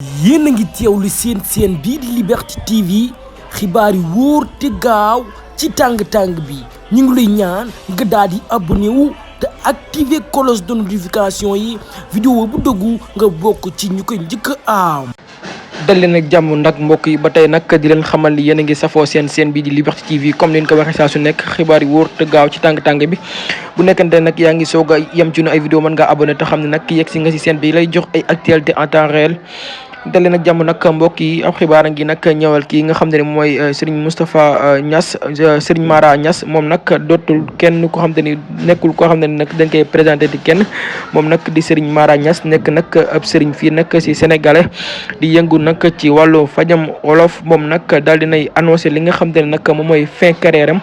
yéen a ngi teewlu seen bii di Liberté TV xibaar yi wóor te gaaw ci tàng-tàng bi ñu ngi lay ñaan nga daal di abonné wu te activer cloche de notification yi vidéo bu dëggu nga bokk ci ñu koy njëkk a am. dal leen ak jàmm nag mbokk yi ba tey nag di leen xamal ni yéen a ngi safoo seen bii di Liberté TV comme leen ko waxee saa su nekk xibaar yi wóor te gaaw ci tàng-tàng bi bu nekkante nag yaa ngi soog a yem ci nu ay vidéo mën ngaa abonné te xam ne nag yegg si nga si seen bi lay jox ay actualité en temps réel. dal leen ak jàmm nag mbokk yi ab xibaar ngi nag ñëwal kii nga xam ne mooy Serigne Moustapha Niass Serigne Mara Niass moom nag dootul kenn ko xam te ni nekkul koo xam ne nag dañ koy présenté di kenn moom nag di Serigne Mara Niass nekk nag ab Serigne fii nag si sénégalais di yëngu nag ci wàllu fajam wolof moom nag daal dinay annoncé li nga xam te ne nag moom mooy fin carrière am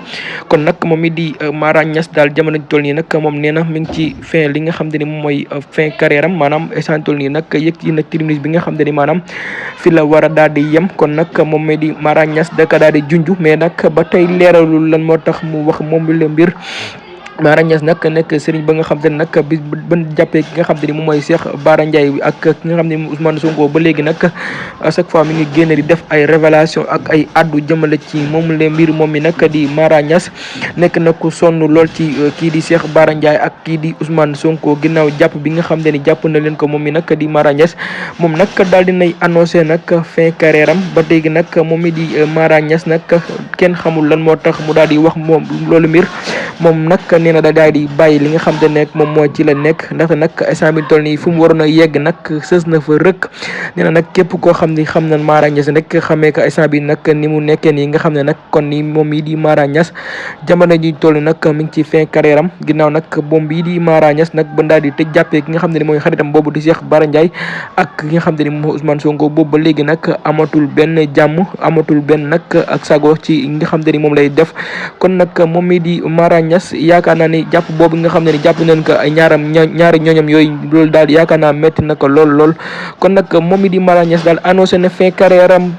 kon nag moom mi di Mara Niass daal jamono ji toll nii nag moom nee na mi ngi ci fin li nga xam te ni moom mooy fin carrière am maanaam instant toll nii nag yëg ci nag terminus bi nga xam te ni maanaam fi la war a daal di yem kon nag moom mi di Mara Niass daka daal di junj mais nag ba tey leeralul lan moo tax mu wax moom bi la mbir Mara Niass nag nekk sëriñ ba nga xam te ne nag bis ban jàppee ki nga xam te ni moom mooy Cheikh Bara Ndiaye ak ki nga xam ne Ousmane Sonko ba léegi nag à chaque fois mi ngi génn di def ay révélation ak ay addu jëmale ci moom le mbir moom mi nag di Mara Niass nekk na ku sonn lool ci kii di Cheikh Bara Ndiaye ak kii di Ousmane Sonko ginnaaw jàpp bi nga xam te ni jàpp na leen ko moom mi nag di Mara Niass moom nag daal dinay annoncé nag fin carrière am ba léegi nag moom mi di Mara Niass nag kenn xamul lan moo tax mu daal di wax moom loolu mbir moom nag nee na da daal di bàyyi li nga xam te nekk moom moo ci la nekk ndaxte nag instant bi toll nii fu mu waroon a yegg nag sës na fa rëkk nee na nag képp koo xam ni xam na Mara Niass rek xamee ko instant bi nag ni mu nekkee nii nga xam ne nag kon ni moom yi di Mara Niass jamono ji toll nag mi ngi ci fin carrière am ginnaaw nag moom bii di Mara Niass nag ba daal di tëj jàppee ki nga xam ne ni mooy xaritam boobu di Cheikh Bara Ndiaye ak ki nga xam te ni mooy Ousmane Sonko boobu ba léegi nag amatul benn jàmm amatul benn nag ak sago ci nga xam te ni moom lay def kon nag moom mi di Mara Niass yaakaar naa ni jàpp boobu nga xam ne ni jàpp nañ ko ay ñaari ñooñam yooyu loolu daal yaakaar naa métti na ko lool kon nag moom mi di Mara Niass daal annoncé na fin carrière am